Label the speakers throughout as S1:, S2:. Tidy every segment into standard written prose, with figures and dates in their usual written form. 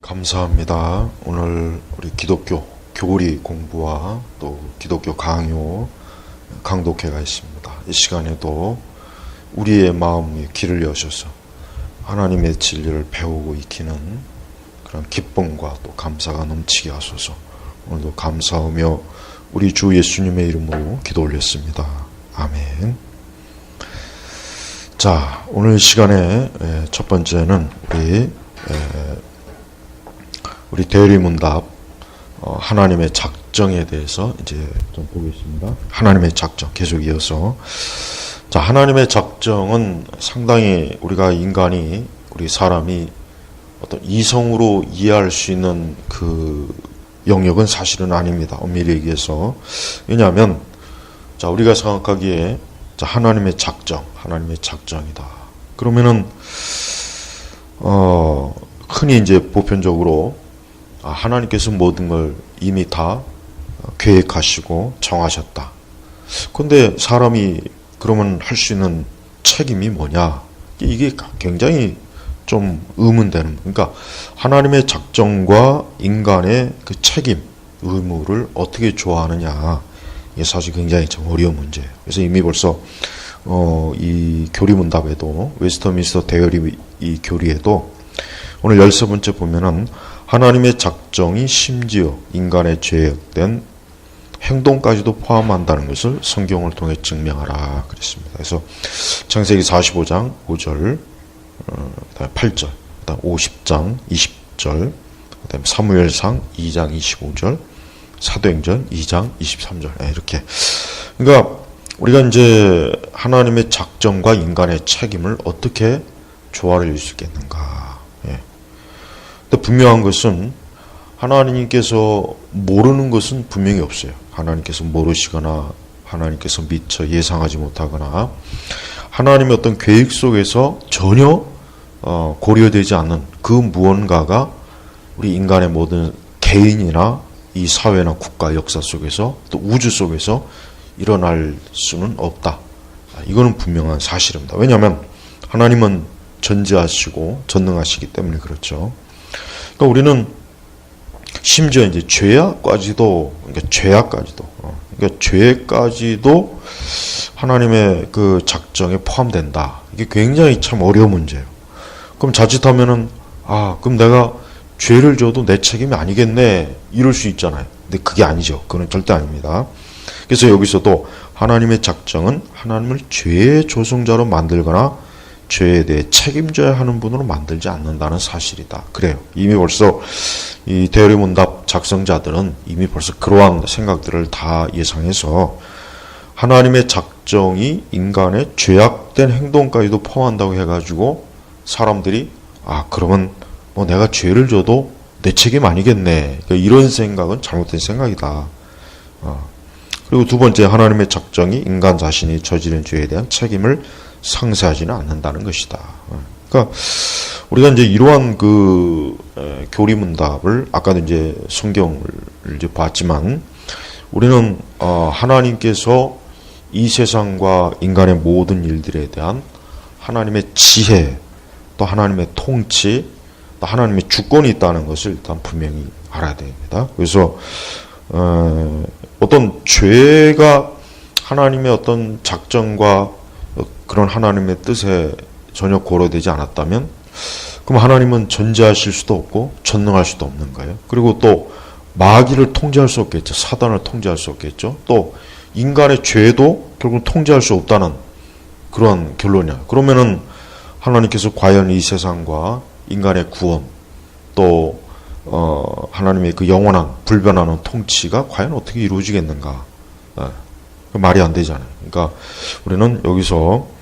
S1: 감사합니다. 오늘 우리 기독교 교리 공부와 또 기독교 강요 강독회가 있습니다. 이 시간에도 우리의 마음에 귀를 여셔서 하나님의 진리를 배우고 익히는 그런 기쁨과 또 감사가 넘치게 하소서. 오늘도 감사하며 우리 주 예수님의 이름으로 기도 올렸습니다. 아멘. 자, 오늘 시간에 첫 번째는 우리 대리문답 하나님의 작정에 대해서 이제 좀 보겠습니다. 하나님의 작정 계속 이어서, 자, 하나님의 작정은 상당히 우리가 인간이, 우리 사람이 어떤 이성으로 이해할 수 있는 그 영역은 사실은 아닙니다. 엄밀히 얘기해서. 왜냐하면 자, 우리가 생각하기에 자, 하나님의 작정, 하나님의 작정이다. 그러면은 흔히 이제 보편적으로 하나님께서 모든 걸 이미 다 계획하시고 정하셨다. 그런데 사람이 그러면 할 수 있는 책임이 뭐냐? 이게 굉장히 좀 의문되는, 그러니까 하나님의 작정과 인간의 그 책임, 의무를 어떻게 조화하느냐, 이게 사실 굉장히 좀 어려운 문제예요. 그래서 이미 벌써 이 교리문답에도, 웨스터민스터 대여리 이 교리에도 오늘 13번째 보면은 하나님의 작정이 심지어 인간의 죄악된 행동까지도 포함한다는 것을 성경을 통해 증명하라 그랬습니다. 그래서 창세기 45장 5절, 그다음에 8절, 그다음 50장 20절, 그다음에 사무엘상 2장 25절, 사도행전 2장 23절, 이렇게. 그러니까 우리가 이제 하나님의 작정과 인간의 책임을 어떻게 조화를 이룰 수 있겠는가? 근데 분명한 것은 하나님께서 모르는 것은 분명히 없어요. 하나님께서 모르시거나 하나님께서 미처 예상하지 못하거나 하나님의 어떤 계획 속에서 전혀 고려되지 않는 그 무언가가 우리 인간의 모든 개인이나 이 사회나 국가 역사 속에서 또 우주 속에서 일어날 수는 없다. 이거는 분명한 사실입니다. 왜냐하면 하나님은 전지하시고 전능하시기 때문에 그렇죠. 그러니까 우리는 심지어 이제 죄악까지도, 그러니까 죄까지도 하나님의 그 작정에 포함된다. 이게 굉장히 참 어려운 문제예요. 그럼 자칫하면은 그럼 내가 죄를 져도 내 책임이 아니겠네, 이럴 수 있잖아요. 근데 그게 아니죠. 그건 절대 아닙니다. 그래서 여기서도 하나님의 작정은 하나님을 죄의 조성자로 만들거나 죄에 대해 책임져야 하는 분으로 만들지 않는다는 사실이다. 그래요. 이미 벌써 이 대리문답 작성자들은 이미 벌써 그러한 생각들을 다 예상해서 하나님의 작정이 인간의 죄악된 행동까지도 포함한다고 해가지고 사람들이 그러면 뭐 내가 죄를 져도 내 책임 아니겠네, 그러니까 이런 생각은 잘못된 생각이다. 그리고 두 번째, 하나님의 작정이 인간 자신이 저지른 죄에 대한 책임을 상쇄하지는 않는다는 것이다. 그러니까 우리가 이제 이러한 그 교리문답을 아까도 이제 성경을 이제 봤지만 우리는 하나님께서 이 세상과 인간의 모든 일들에 대한 하나님의 지혜, 또 하나님의 통치, 또 하나님의 주권이 있다는 것을 일단 분명히 알아야 됩니다. 그래서 어떤 죄가 하나님의 어떤 작정과 그런 하나님의 뜻에 전혀 고려되지 않았다면 그럼 하나님은 전지하실 수도 없고 전능할 수도 없는 거예요. 그리고 또 마귀를 통제할 수 없겠죠. 사단을 통제할 수 없겠죠. 또 인간의 죄도 결국 통제할 수 없다는 그런 결론이야. 그러면은 하나님께서 과연 이 세상과 인간의 구원, 또 하나님의 그 영원한 불변하는 통치가 과연 어떻게 이루어지겠는가? 말이 안 되잖아요. 그러니까 우리는 여기서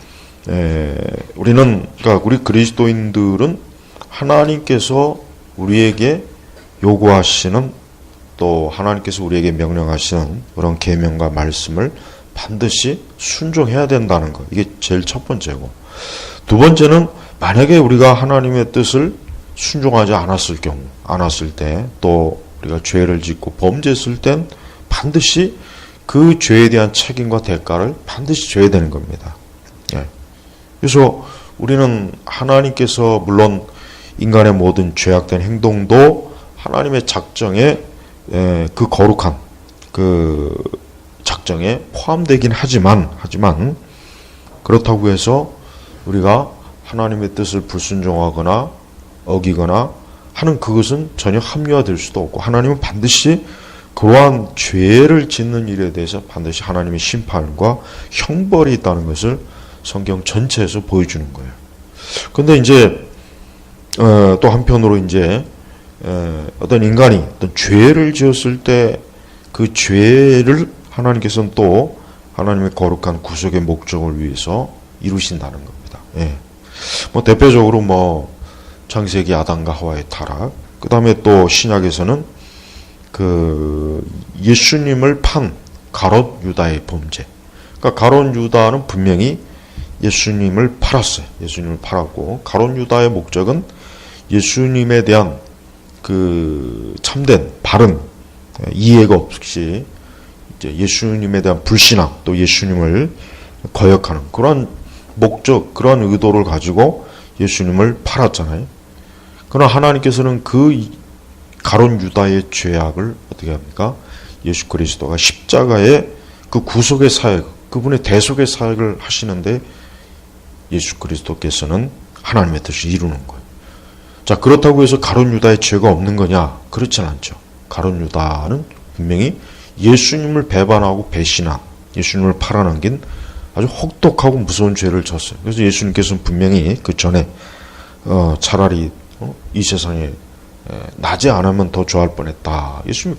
S1: 그러니까 우리 그리스도인들은 하나님께서 우리에게 요구하시는, 또 하나님께서 우리에게 명령하시는 그런 계명과 말씀을 반드시 순종해야 된다는 것. 이게 제일 첫 번째고, 두 번째는 만약에 우리가 하나님의 뜻을 순종하지 않았을 때, 또 우리가 죄를 짓고 범죄했을 땐 반드시 그 죄에 대한 책임과 대가를 반드시 져야 되는 겁니다. 그래서 우리는 하나님께서 물론 인간의 모든 죄악된 행동도 하나님의 작정에 그 거룩한 그 작정에 포함되긴 하지만 그렇다고 해서 우리가 하나님의 뜻을 불순종하거나 어기거나 하는 그것은 전혀 합리화될 수도 없고, 하나님은 반드시 그러한 죄를 짓는 일에 대해서 반드시 하나님의 심판과 형벌이 있다는 것을 성경 전체에서 보여주는 거예요. 근데 이제 또 한편으로 이제 어떤 인간이 어떤 죄를 지었을 때 그 죄를 하나님께서는 또 하나님의 거룩한 구속의 목적을 위해서 이루신다는 겁니다. 예. 뭐 대표적으로 뭐 창세기 아담과 하와의 타락, 그 다음에 또 신약에서는 그 예수님을 판 가롯 유다의 범죄. 그러니까 가롯 유다는 분명히 예수님을 팔았어요. 예수님을 팔았고, 가롯 유다의 목적은 예수님에 대한 그 참된 바른 이해가 없이 이제 예수님에 대한 불신앙, 또 예수님을 거역하는 그런 목적, 그런 의도를 가지고 예수님을 팔았잖아요. 그러나 하나님께서는 그 가롯 유다의 죄악을 어떻게 합니까? 예수 그리스도가 십자가의 그 구속의 사역, 그분의 대속의 사역을 하시는데 예수 그리스도께서는 하나님의 뜻을 이루는 거예요. 자, 그렇다고 해서 가롯 유다의 죄가 없는 거냐? 그렇진 않죠. 가롯 유다는 분명히 예수님을 배반하고 배신한, 예수님을 팔아넘긴 아주 혹독하고 무서운 죄를 졌어요. 그래서 예수님께서는 분명히 그 전에 차라리 이 세상에 나지 않으면 더 좋아할 뻔했다. 예수님이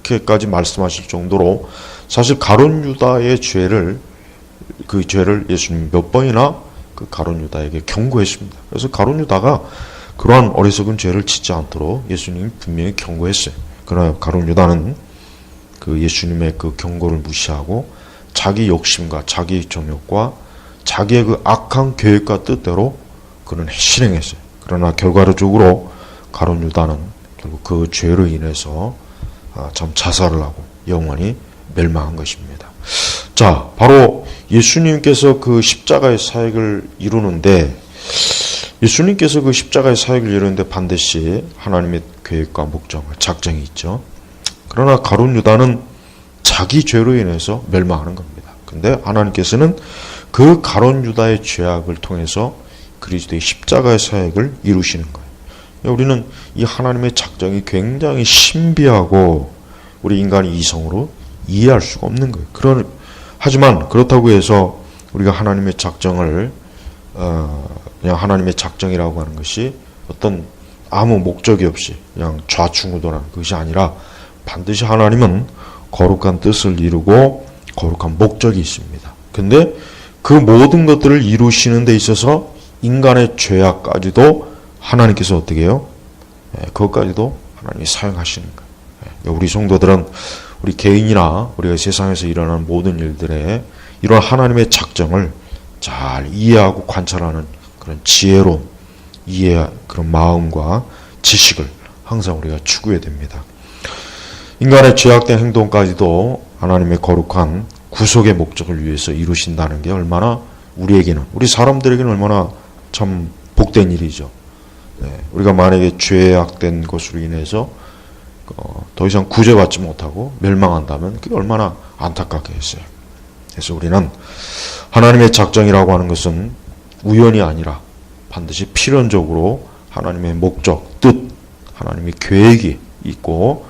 S1: 그렇게까지 말씀하실 정도로 사실 가롯 유다의 죄를, 그 죄를 예수님이 몇 번이나 그 가롯 유다에게 경고했습니다. 그래서 가롯 유다가 그러한 어리석은 죄를 짓지 않도록 예수님이 분명히 경고했어요. 그러나 가롯 유다는 그 예수님의 그 경고를 무시하고 자기 욕심과 자기 정욕과 자기의 그 악한 계획과 뜻대로 그는 실행했어요. 그러나 결과적으로 가롯 유다는 결국 그 죄로 인해서 참 자살을 하고 영원히 멸망한 것입니다. 자, 바로 예수님께서 그 십자가의 사역을 이루는데, 예수님께서 그 십자가의 사역을 이루는데 반드시 하나님의 계획과 목적과 작정이 있죠. 그러나 가롯 유다는 자기 죄로 인해서 멸망하는 겁니다. 근데 하나님께서는 그 가롯 유다의 죄악을 통해서 그리스도의 십자가의 사역을 이루시는 거예요. 우리는 이 하나님의 작정이 굉장히 신비하고 우리 인간이 이성으로 이해할 수가 없는 거예요. 하지만 그렇다고 해서 우리가 하나님의 작정을 그냥 하나님의 작정이라고 하는 것이 어떤 아무 목적이 없이 그냥 좌충우돌하는 것이 아니라 반드시 하나님은 거룩한 뜻을 이루고 거룩한 목적이 있습니다. 근데 그 모든 것들을 이루시는 데 있어서 인간의 죄악까지도 하나님께서 어떻게 해요? 그것까지도 하나님이 사용하시는 거예요. 우리 성도들은 우리 개인이나 우리가 세상에서 일어나는 모든 일들에 이런 하나님의 작정을 잘 이해하고 관찰하는 그런 지혜로운 이해, 그런 마음과 지식을 항상 우리가 추구해야 됩니다. 인간의 죄악된 행동까지도 하나님의 거룩한 구속의 목적을 위해서 이루신다는 게 얼마나 우리에게는, 우리 사람들에게는 얼마나 참 복된 일이죠. 우리가 만약에 죄악된 것으로 인해서 더 이상 구제받지 못하고 멸망한다면 그게 얼마나 안타깝게 했어요. 그래서 우리는 하나님의 작정이라고 하는 것은 우연이 아니라 반드시 필연적으로 하나님의 목적, 뜻, 하나님의 계획이 있고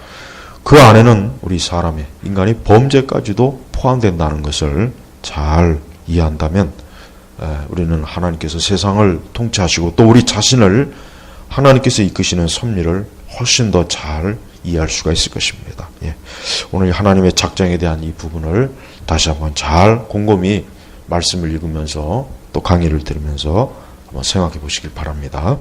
S1: 그 안에는 우리 사람의, 인간의 범죄까지도 포함된다는 것을 잘 이해한다면 우리는 하나님께서 세상을 통치하시고 또 우리 자신을 하나님께서 이끄시는 섭리를 훨씬 더 잘 이해할 수가 있을 것입니다. 오늘 하나님의 작정에 대한 이 부분을 다시 한번 잘 곰곰이 말씀을 읽으면서 또 강의를 들으면서 한번 생각해 보시길 바랍니다.